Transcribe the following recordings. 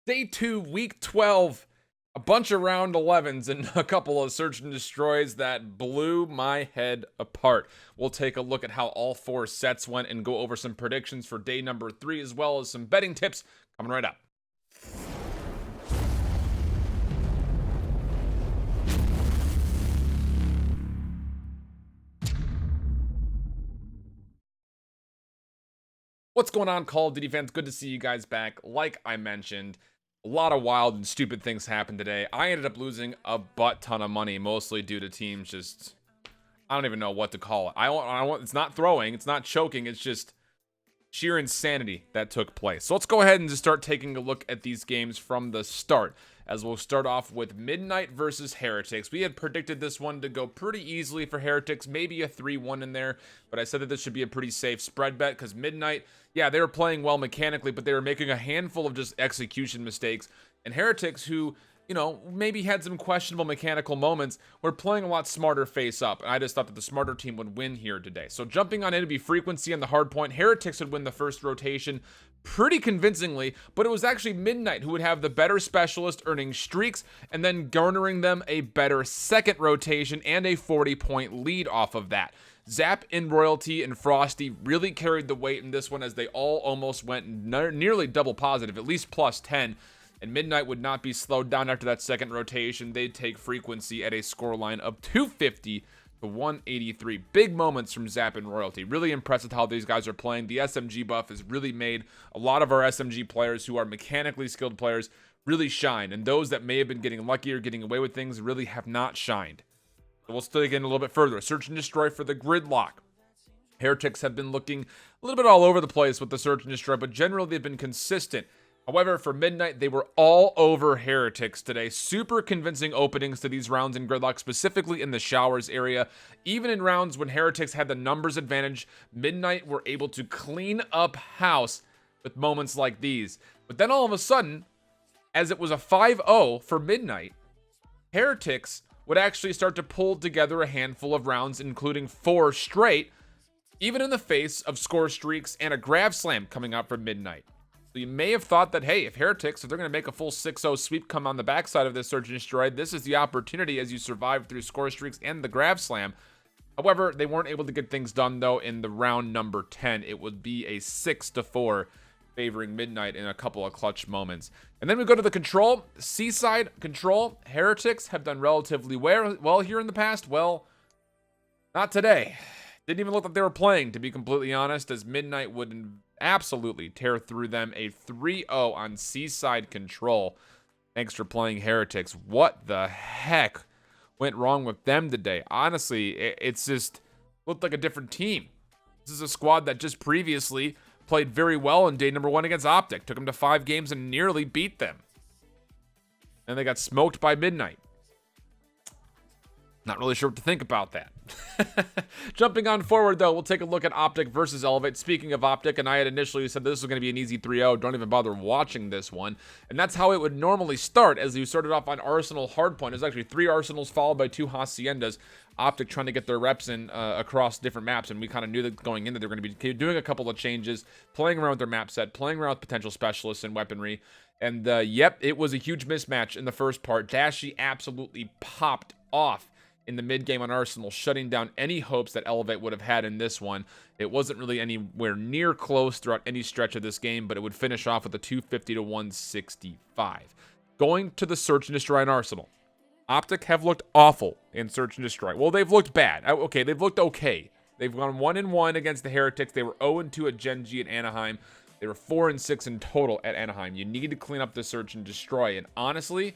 Day 2, week 12. A bunch of round 11s and a couple of search and destroys that blew my head apart. We'll take a look at how all 4 sets went and go over some predictions for day number 3, as well as some betting tips coming right up. What's going on, Call of Duty fans? Good to see you guys back. Like I mentioned, a lot of wild and stupid things happened today. I ended up losing a butt ton of money, mostly due to teams just, I don't even know what to call it. It's not throwing, it's not choking, it's just sheer insanity that took place. So let's go ahead and just start taking a look at these games from the start, as we'll start off with Midnight versus Heretics. We had predicted this one to go pretty easily for Heretics, maybe a 3-1 in there, but I said that this should be a pretty safe spread bet because Midnight, yeah, they were playing well mechanically, but they were making a handful of just execution mistakes. And Heretics, who, you know, maybe had some questionable mechanical moments, were playing a lot smarter face up. And I just thought that the smarter team would win here today. So jumping on into be frequency on the hard point, Heretics would win the first rotation pretty convincingly, but it was actually Midnight who would have the better specialist, earning streaks and then garnering them a better second rotation and a 40-point lead off of that. Zap and Royalty and Frosty really carried the weight in this one, as they all almost went nearly double positive, at least plus 10. And Midnight would not be slowed down after that second rotation. They'd take frequency at a scoreline of 250 to 183. Big moments from Zap and Royalty. Really impressed with how these guys are playing. The SMG buff has really made a lot of our SMG players, who are mechanically skilled players, really shine. And those that may have been getting lucky or getting away with things really have not shined. So we'll still dig in a little bit further. Search and destroy for the gridlock. Heretics have been looking a little bit all over the place with the search and destroy, but generally they've been consistent. However, for Midnight, they were all over Heretics today. Super convincing openings to these rounds in gridlock, specifically in the showers area. Even in rounds when Heretics had the numbers advantage, Midnight were able to clean up house with moments like these. But then all of a sudden, as it was a 5-0 for Midnight, Heretics would actually start to pull together a handful of rounds, including 4 straight, even in the face of score streaks and a grab slam coming out from Midnight. So you may have thought that, hey, if Heretics, if they're going to make a full 6-0 sweep come on the backside of this Search and Destroy, this is the opportunity as you survive through score streaks and the grab slam. However, they weren't able to get things done, though, in the round number 10. It would be a 6-4 favoring Midnight in a couple of clutch moments. And then we go to the control. Seaside control. Heretics have done relatively well here in the past. Well, not today. Didn't even look like they were playing, to be completely honest, as Midnight would absolutely tear through them. A 3-0 on Seaside control. Thanks for playing Heretics. What the heck went wrong with them today? Honestly, it's just looked like a different team. This is a squad that just previously played very well in day number 1 against OpTic. Took them to 5 games and nearly beat them. And they got smoked by Midnight. Not really sure what to think about that. Jumping on forward, though, we'll take a look at OpTic versus Elevate. Speaking of OpTic, and I had initially said this was going to be an easy 3-0. Don't even bother watching this one. And that's how it would normally start, as you started off on Arsenal Hardpoint. There's actually 3 Arsenals followed by 2 Haciendas. OpTic trying to get their reps in across different maps, and we kind of knew that going in that they were going to be doing a couple of changes, playing around with their map set, playing around with potential specialists and weaponry. And yep, it was a huge mismatch in the first part. Dashi absolutely popped off in the mid game on Arsenal, shutting down any hopes that Elevate would have had in this one. It wasn't really anywhere near close throughout any stretch of this game, but it would finish off with a 250 to 165. Going to the Search and Destroy on Arsenal. OpTic have looked awful in Search and Destroy. Well, they've looked bad. Okay, they've looked okay. They've gone 1-1 against the Heretics. They were 0-2 at Gen.G at Anaheim. They were 4-6 in total at Anaheim. You need to clean up the Search and Destroy. And honestly,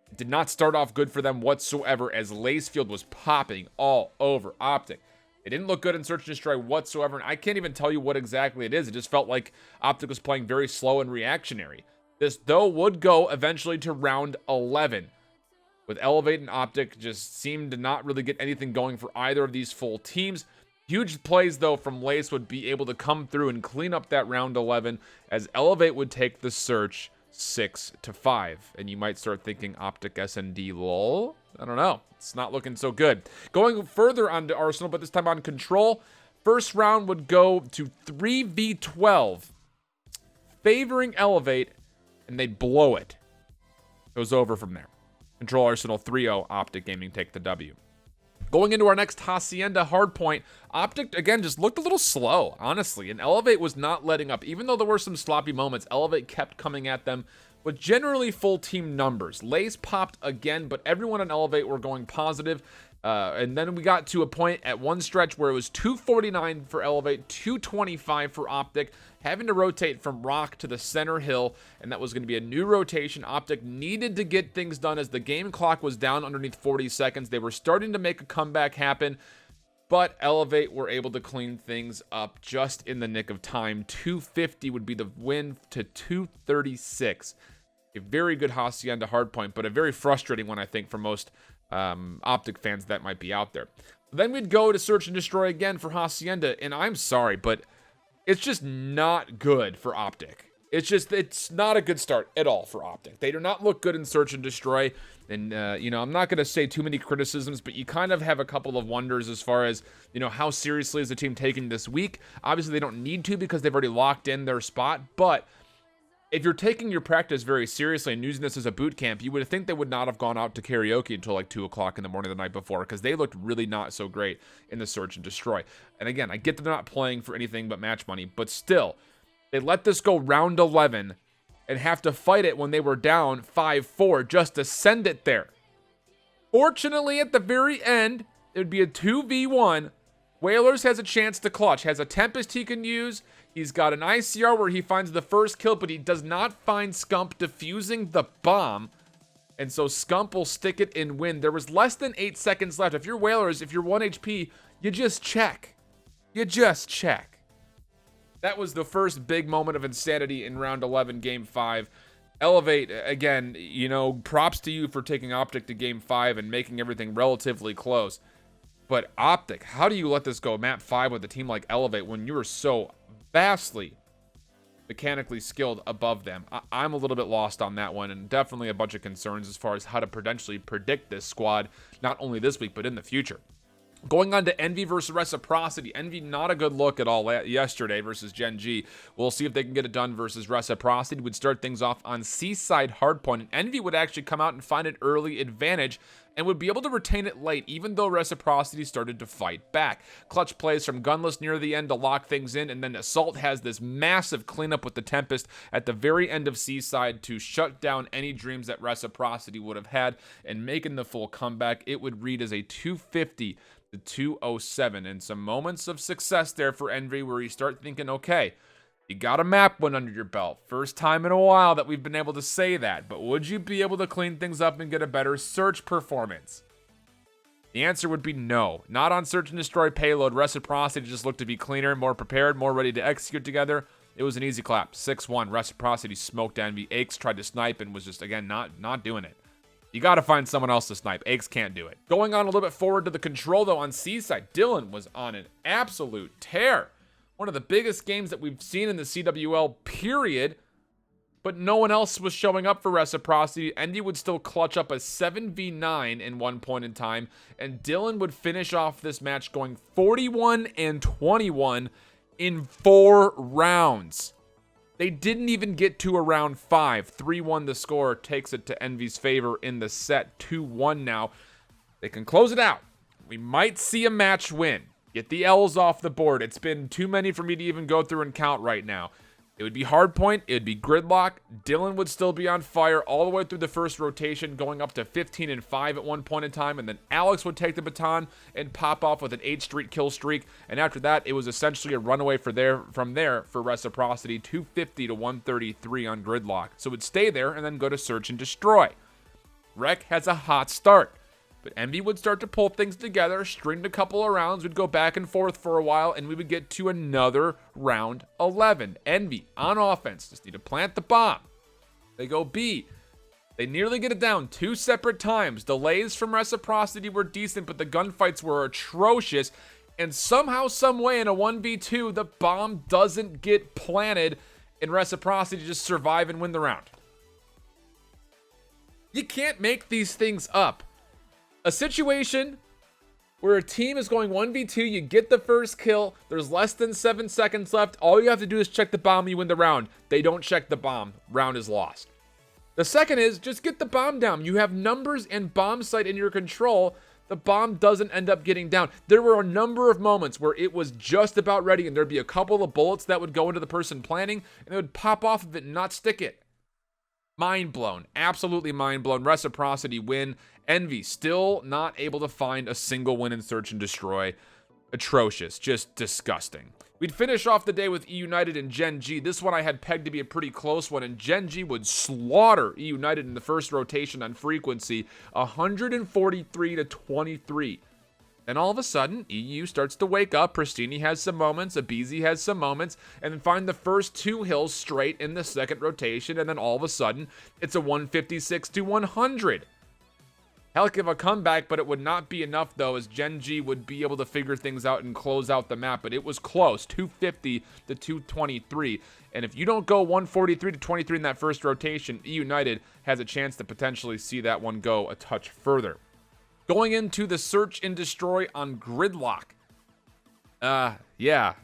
it did not start off good for them whatsoever, as Lacefield was popping all over OpTic. It didn't look good in Search and Destroy whatsoever, and I can't even tell you what exactly it is. It just felt like OpTic was playing very slow and reactionary. This, though, would go eventually to round 11, with Elevate and OpTic just seemed to not really get anything going for either of these full teams. Huge plays, though, from Lace would be able to come through and clean up that round 11, as Elevate would take the Search 6-5. And you might start thinking OpTic SND lol. I don't know. It's not looking so good. Going further onto Arsenal, but this time on control. First round would go to 3v12, favoring Elevate, and they blow it. It was over from there. Control Arsenal 3-0, OpTic Gaming take the W. Going into our next Hacienda hardpoint, OpTic, again, just looked a little slow, honestly, and Elevate was not letting up. Even though there were some sloppy moments, Elevate kept coming at them with generally full team numbers. Lays popped again, but everyone on Elevate were going positive. And then we got to a point at one stretch where it was 249 for Elevate, 225 for OpTic, having to rotate from Rock to the center hill, and that was going to be a new rotation. OpTic needed to get things done as the game clock was down underneath 40 seconds. They were starting to make a comeback happen, but Elevate were able to clean things up just in the nick of time. 250 would be the win to 236. A very good Hacienda hardpoint, but a very frustrating one, I think, for most OpTic fans that might be out there. Then we'd go to Search and Destroy again for Hacienda, and I'm sorry, but it's just not good for OpTic. It's not a good start at all for OpTic. They do not look good in Search and Destroy, and, I'm not going to say too many criticisms, but you kind of have a couple of wonders as far as, how seriously is the team taking this week. Obviously, they don't need to because they've already locked in their spot, but if you're taking your practice very seriously and using this as a boot camp, you would think they would not have gone out to karaoke until like 2 o'clock in the morning the night before, because they looked really not so great in the Search and Destroy. And again, I get that they're not playing for anything but match money, but still, they let this go round 11 and have to fight it when they were down 5-4 just to send it there. Fortunately, at the very end, it would be a 2v1. Whalers has a chance to clutch, has a Tempest he can use. He's got an ICR where he finds the first kill, but he does not find Scump defusing the bomb. And so Scump will stick it and win. There was less than 8 seconds left. If you're Whalers, if you're 1 HP, you just check. You just check. That was the first big moment of insanity in round 11, game 5. Elevate, again, props to you for taking OpTic to game 5 and making everything relatively close. But OpTic, how do you let this go map 5 with a team like Elevate when you were so vastly mechanically skilled above them? I'm a little bit lost on that one, and definitely a bunch of concerns as far as how to potentially predict this squad, not only this week, but in the future. Going on to Envy versus Reciprocity. Envy, not a good look at all yesterday versus Gen.G. We'll see if they can get it done versus Reciprocity. Would start things off on Seaside Hardpoint, and Envy would actually come out and find an early advantage and would be able to retain it late, even though Reciprocity started to fight back. Clutch plays from Gunless near the end to lock things in, and then Assault has this massive cleanup with the Tempest at the very end of Seaside to shut down any dreams that Reciprocity would have had, and making the full comeback. It would read as a 250 to 207, and some moments of success there for Envy where you start thinking, okay, you got a map win under your belt. First time in a while that we've been able to say that, but would you be able to clean things up and get a better search performance? The answer would be no. Not on Search and Destroy payload. Reciprocity just looked to be cleaner, more prepared, more ready to execute together. It was an easy clap. 6-1. Reciprocity smoked Envy. Aches tried to snipe and was just, again, not doing it. You got to find someone else to snipe. Aches can't do it. Going on a little bit forward to the control, though, on Seaside, Dylan was on an absolute tear. One of the biggest games that we've seen in the CWL, period. But no one else was showing up for Reciprocity. Envy would still clutch up a 7v9 in one point in time. And Dylan would finish off this match going 41-21 in 4 rounds. They didn't even get to a round 5. 3-1 the score, takes it to Envy's favor in the set. 2-1 now. They can close it out. We might see a match win. Get the L's off the board. It's been too many for me to even go through and count right now. It would be Hardpoint. It would be Gridlock. Dylan would still be on fire all the way through the first rotation, going up to 15-5 at one point in time. And then Alex would take the baton and pop off with an 8th Street kill streak. And after that, it was essentially a runaway from there for Reciprocity, 250 to 133 on Gridlock. So it would stay there and then go to Search and Destroy. Rec has a hot start. But Envy would start to pull things together, stringed a couple of rounds, would go back and forth for a while, and we would get to another round 11. Envy on offense, just need to plant the bomb. They go B. They nearly get it down 2 separate times. Delays from Reciprocity were decent, but the gunfights were atrocious. And somehow, some way in a 1v2, the bomb doesn't get planted, and Reciprocity just survive and win the round. You can't make these things up. A situation where a team is going 1v2, you get the first kill, there's less than 7 seconds left, all you have to do is check the bomb, you win the round. They don't check the bomb, round is lost. The second is just get the bomb down. You have numbers and bomb site in your control. The bomb doesn't end up getting down. There were a number of moments where it was just about ready and there'd be a couple of bullets that would go into the person planning and they would pop off of it and not stick it. Mind blown. Absolutely mind blown. Reciprocity win. Envy still not able to find a single win in Search and Destroy. Atrocious. Just disgusting. We'd finish off the day with eUnited and Gen.G. This one I had pegged to be a pretty close one, and Gen.G would slaughter eUnited in the first rotation on frequency, 143 to 23. Then all of a sudden, EU starts to wake up. Pristini has some moments, Abizi has some moments, and then find the first 2 hills straight in the second rotation, and then all of a sudden, it's a 156 to 100. Heck of a comeback, but it would not be enough, though, as Gen.G would be able to figure things out and close out the map. But it was close, 250 to 223. And if you don't go 143 to 23 in that first rotation, eUnited has a chance to potentially see that one go a touch further. Going into the Search and Destroy on Gridlock. Yeah.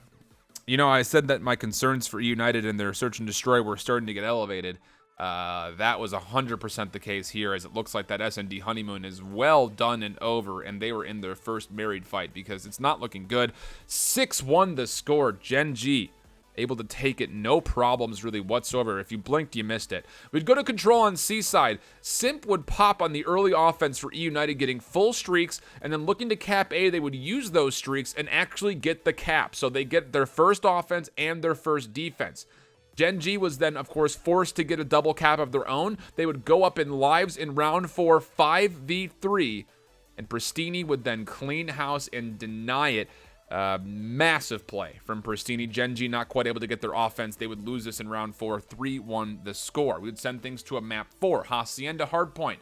You know, I said that my concerns for eUnited and their Search and Destroy were starting to get elevated. That was 100% the case here, as it looks like that S&D honeymoon is well done and over, and they were in their first married fight because it's not looking good. 6-1 the score. Gen.G able to take it, no problems really whatsoever. If you blinked, you missed it. We'd go to control on C-side. Simp would pop on the early offense for eUnited, getting full streaks, and then looking to cap A, they would use those streaks and actually get the cap. So they get their first offense and their first defense. Gen.G was then, of course, forced to get a double cap of their own. They would go up in lives in round 4, 5v3, and Pristini would then clean house and deny it. Massive play from Pristini. Gen.G not quite able to get their offense. They would lose this in round 4, 3-1 the score. We would send things to a map 4, Hacienda Hardpoint.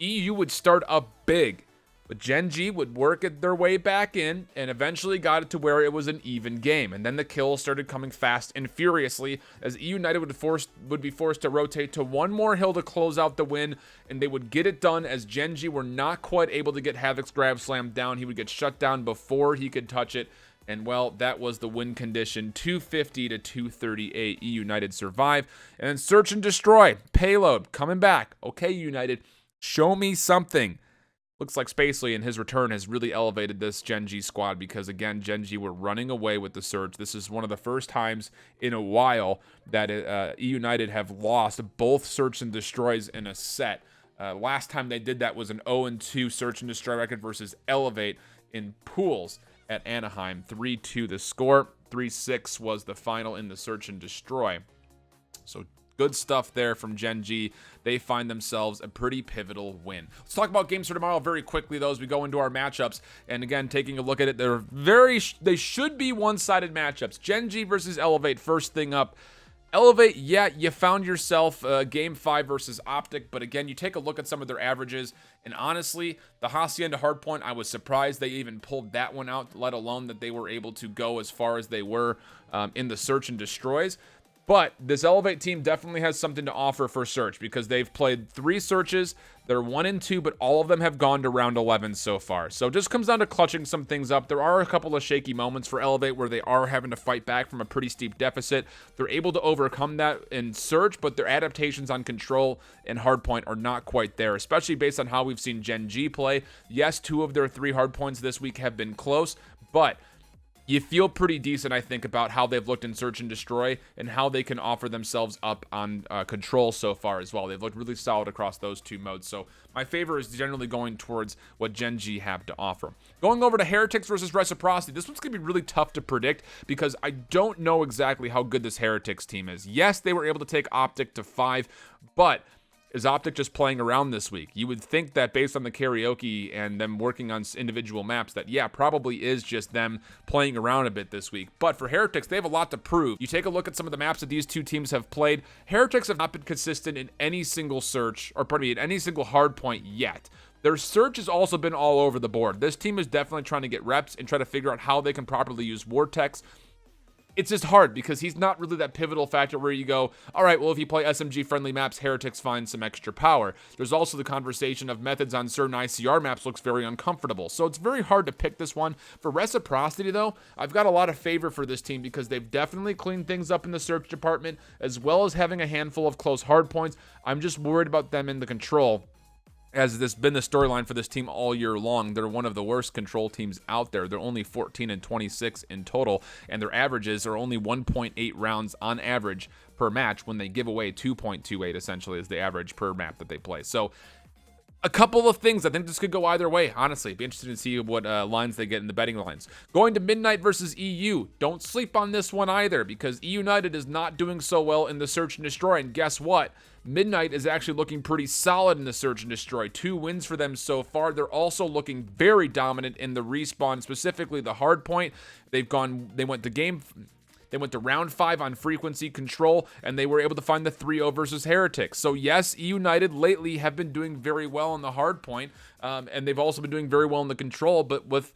EU would start up big, but Gen.G would work their way back in and eventually got it to where it was an even game. And then the kills started coming fast and furiously as eUnited would be forced to rotate to one more hill to close out the win, and they would get it done as Gen.G were not quite able to get Havoc's grab slam down. He would get shut down before he could touch it. And well, that was the win condition, 250 to 238. eUnited survive. And then Search and Destroy. Payload coming back. Okay, United, show me something. Looks like Spacely in his return has really elevated this Gen.G squad because, again, Gen.G were running away with the Search. This is one of the first times in a while that eUnited have lost both Search and Destroys in a set. Last time they did that was an 0-2 Search and Destroy record versus Elevate in pools at Anaheim. 3-2 the score. 3-6 was the final in the Search and Destroy. So good stuff there from Gen.G. They find themselves a pretty pivotal win. Let's talk about games for tomorrow very quickly, though, as we go into our matchups. And again, taking a look at it, they should be one-sided matchups. Gen.G versus Elevate, first thing up. Elevate, yeah, you found yourself game 5 versus OpTic, but again, you take a look at some of their averages, and honestly, the Hacienda Hardpoint, I was surprised they even pulled that one out, let alone that they were able to go as far as they were in the Search and Destroys. But this Elevate team definitely has something to offer for Search because they've played 3 searches. They're 1-2, but all of them have gone to round 11 so far. So it just comes down to clutching some things up. There are a couple of shaky moments for Elevate where they are having to fight back from a pretty steep deficit. They're able to overcome that in Search, but their adaptations on Control and Hardpoint are not quite there, especially based on how we've seen Gen.G play. Yes, 2 of their 3 hardpoints this week have been close, but you feel pretty decent, I think, about how they've looked in Search and Destroy and how they can offer themselves up on Control so far as well. They've looked really solid across those 2 modes. So my favor is generally going towards what Gen.G have to offer. Going over to Heretics versus Reciprocity. This one's going to be really tough to predict because I don't know exactly how good this Heretics team is. Yes, they were able to take OpTic to 5, but is OpTic just playing around this week? You would think that based on the karaoke and them working on individual maps that, yeah, probably is just them playing around a bit this week. But for Heretics, they have a lot to prove. You take a look at some of the maps that these 2 teams have played. Heretics have not been consistent in any single search, or pardon me, in any single hard point yet. Their search has also been all over the board. This team is definitely trying to get reps and try to figure out how they can properly use Vortex it's just hard because he's not really that pivotal factor where you go, all right, well, if you play SMG friendly maps, Heretics find some extra power. There's also the conversation of methods on certain ICR maps looks very uncomfortable. So it's very hard to pick this one. For Reciprocity, though, I've got a lot of favor for this team because they've definitely cleaned things up in the search department, as well as having a handful of close hard points. I'm just worried about them in the control, as this been the storyline for this team all year long. They're one of the worst control teams out there. They're only 14 and 26 in total, and their averages are only 1.8 rounds on average per match when they give away 2.28 essentially is the average per map that they play. So a couple of things. I think this could go either way, honestly. Be interested to see what lines they get in the betting lines. Going to Midnight versus EU. Don't sleep on this one either, because eUnited is not doing so well in the Search and Destroy, and guess what? Midnight is actually looking pretty solid in the Search and Destroy. 2 wins for them so far. They're also looking very dominant in the respawn, specifically the hard point. They went to round 5 on frequency control, and they were able to find the 3-0 versus Heretics. So yes, eUnited lately have been doing very well on the hard point, and they've also been doing very well in the control, but with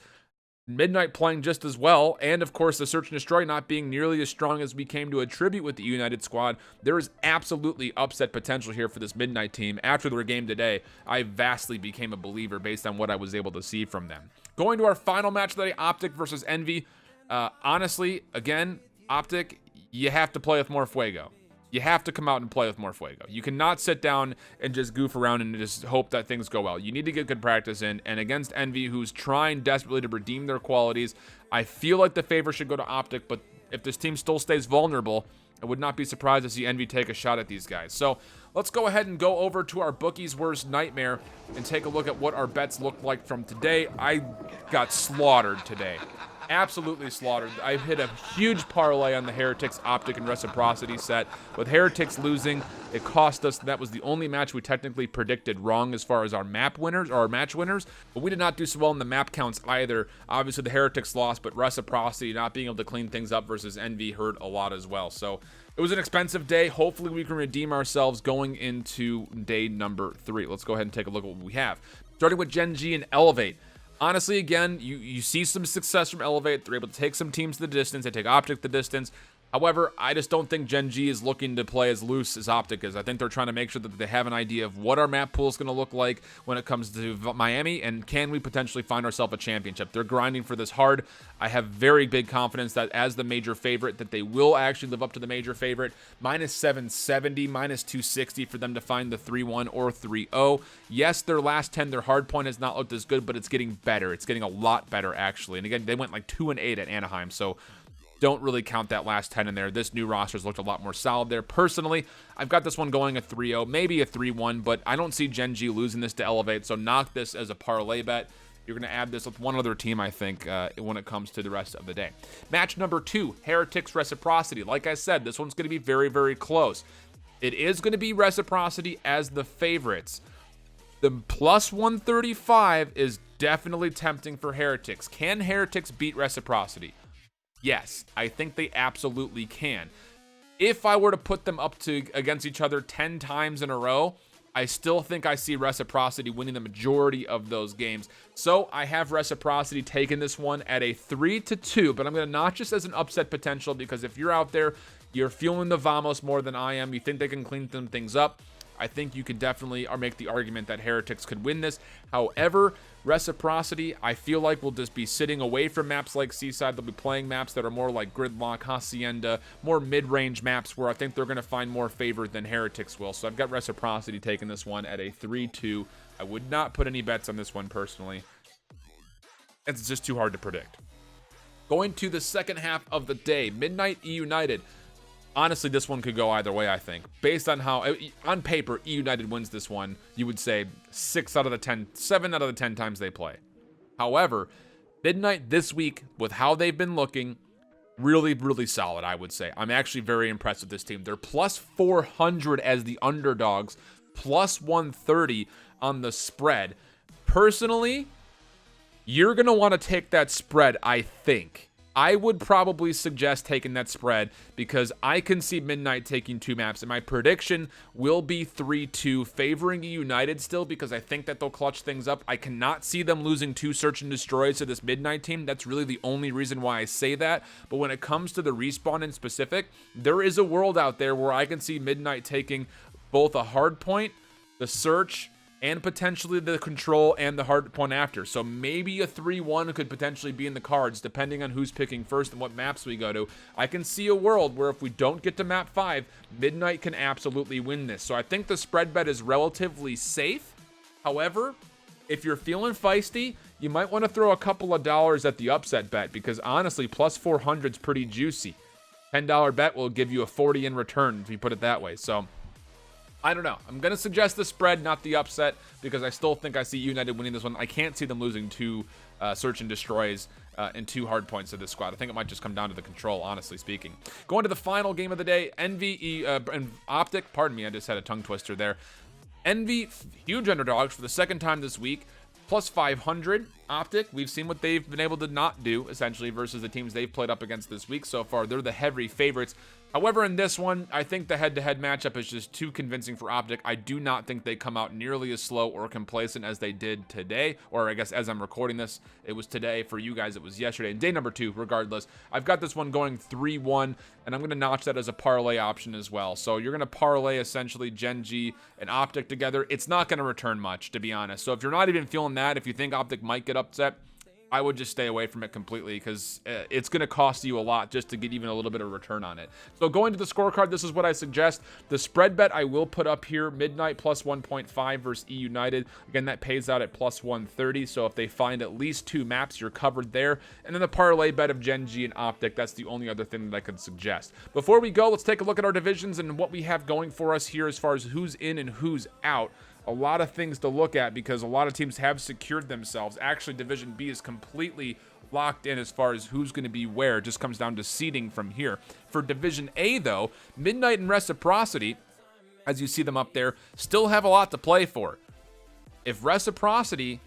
Midnight playing just as well, and of course the Search and Destroy not being nearly as strong as we came to attribute with the United squad, there is absolutely upset potential here for this Midnight team. After their game today, I vastly became a believer based on what I was able to see from them. Going to our final match today, OpTic versus Envy. Honestly, again, OpTic, you have to play with more Fuego. You have to come out and play with more Fuego. You cannot sit down and just goof around and just hope that things go well. You need to get good practice in, and against Envy, who's trying desperately to redeem their qualities, I feel like the favor should go to OpTic, but if this team still stays vulnerable, I would not be surprised to see Envy take a shot at these guys. So let's go ahead and go over to our bookie's worst nightmare and take a look at what our bets look like from today. I got slaughtered today. Absolutely slaughtered. I hit a huge parlay on the Heretics, OpTic, and Reciprocity set. With Heretics losing, it cost us. That was the only match we technically predicted wrong as far as our map winners or our match winners. But we did not do so well in the map counts either. Obviously, the Heretics lost, but Reciprocity not being able to clean things up versus Envy hurt a lot as well. So it was an expensive day. Hopefully, we can redeem ourselves going into day number 3. Let's go ahead and take a look at what we have. Starting with Gen.G and Elevate. Honestly, again, you see some success from Elevate. They're able to take some teams to the distance. They take OpTic the distance. However, I just don't think Gen.G is looking to play as loose as OpTic is. I think they're trying to make sure that they have an idea of what our map pool is going to look like when it comes to Miami, and can we potentially find ourselves a championship. They're grinding for this hard. I have very big confidence that as the major favorite, that they will actually live up to the major favorite. Minus 770, minus 260 for them to find the 3-1 or 3-0. Yes, their last 10, their hard point has not looked as good, but it's getting better. It's getting a lot better, actually. And again, they went like 2-8 at Anaheim, so don't really count that last 10 in there. This new roster's looked a lot more solid there. Personally, I've got this one going a 3-0, maybe a 3-1, but I don't see Gen.G losing this to Elevate, so knock this as a parlay bet. You're going to add this with one other team, I think, when it comes to the rest of the day. Match number 2, Heretics Reciprocity. Like I said, this one's going to be very, very close. It is going to be Reciprocity as the favorites. The plus 135 is definitely tempting for Heretics. Can Heretics beat Reciprocity? Yes, I think they absolutely can. If I were to put them up to against each other 10 times in a row, I still think I see Reciprocity winning the majority of those games. So I have Reciprocity taking this one at a 3-2, but I'm going to notch this as an upset potential, because if you're out there, you're feeling the Vamos more than I am, you think they can clean some things up, I think you could definitely make the argument that Heretics could win this. However, Reciprocity, I feel like, will just be sitting away from maps like Seaside. They'll be playing maps that are more like Gridlock, Hacienda, more mid-range maps where I think they're going to find more favor than Heretics will. So I've got Reciprocity taking this one at a 3-2. I would not put any bets on this one personally. It's just too hard to predict. Going to the second half of the day, Midnight eUnited. Honestly, this one could go either way, I think. Based on how, on paper, eUnited wins this one, you would say 7 out of the 10 times they play. However, Midnight this week, with how they've been looking, really, really solid, I would say. I'm actually very impressed with this team. They're plus 400 as the underdogs, plus 130 on the spread. Personally, you're going to want to take that spread, I think. I would probably suggest taking that spread because I can see Midnight taking 2 maps, and my prediction will be 3-2 favoring eUnited still because I think that they'll clutch things up. I cannot see them losing 2 search and destroys to this Midnight team. That's really the only reason why I say that. But when it comes to the respawn in specific, there is a world out there where I can see Midnight taking both a hard point, the search, and potentially the control and the hard point after. So maybe a 3-1 could potentially be in the cards, depending on who's picking first and what maps we go to. I can see a world where if we don't get to map 5, Midnight can absolutely win this. So I think the spread bet is relatively safe. However, if you're feeling feisty, you might want to throw a couple of dollars at the upset bet because honestly, plus 400 is pretty juicy. $10 bet will give you a 40 in return if you put it that way. So I don't know. I'm going to suggest the spread, not the upset, because I still think I see United winning this one. I can't see them losing 2 search and destroys and 2 hard points to this squad. I think it might just come down to the control, honestly speaking. Going to the final game of the day, Envy and OpTic. Pardon me, I just had a tongue twister there. Envy, huge underdogs for the second time this week. Plus 500. OpTic, we've seen what they've been able to not do, essentially, versus the teams they've played up against this week so far. They're the heavy favorites. However, in this one, I think the head-to-head matchup is just too convincing for OpTic. I do not think they come out nearly as slow or complacent as they did today, or I guess as I'm recording this, it was today. For you guys, it was yesterday. And day number 2, regardless. I've got this one going 3-1, and I'm going to notch that as a parlay option as well. So you're going to parlay, essentially, Gen.G and OpTic together. It's not going to return much, to be honest. So if you're not even feeling that, if you think OpTic might get upset, I would just stay away from it completely because it's going to cost you a lot just to get even a little bit of return on it. So going to the scorecard, this is what I suggest. The spread bet I will put up here, Midnight plus 1.5 versus eUnited. Again, that pays out at plus 130. So if they find at least 2 maps, you're covered there. And then the parlay bet of Gen.G and OpTic, that's the only other thing that I could suggest. Before we go, let's take a look at our divisions and what we have going for us here as far as who's in and who's out. A lot of things to look at because a lot of teams have secured themselves. Actually, Division B is completely locked in as far as who's going to be where. It just comes down to seeding from here. For Division A, though, Midnight and Reciprocity, as you see them up there, still have a lot to play for. If Reciprocity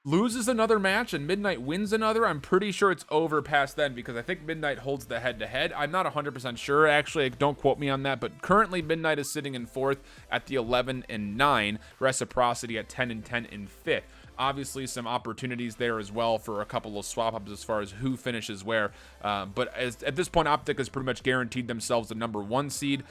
loses another match and Midnight wins another, I'm pretty sure it's over past then because I think Midnight holds the head-to-head. I'm not 100% sure, actually. Don't quote me on that, but currently Midnight is sitting in 4th at the 11-9, Reciprocity at 10-10 in 5th. Obviously, some opportunities there as well for a couple of swap-ups as far as who finishes where. But at this point, OpTic has pretty much guaranteed themselves the number 1 seed.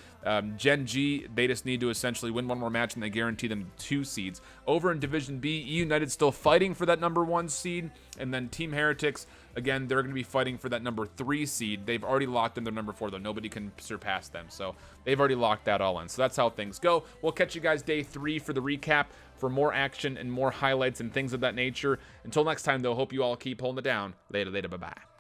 Gen.G, they just need to essentially win one more match, and they guarantee them 2 seeds. Over in Division B, eUnited still fighting for that number 1 seed. And then Team Heretics, again, they're going to be fighting for that number 3 seed. They've already locked in their number 4, though. Nobody can surpass them. So they've already locked that all in. So that's how things go. We'll catch you guys day 3 for the recap for more action and more highlights and things of that nature. Until next time, though, hope you all keep holding it down. Later, bye-bye.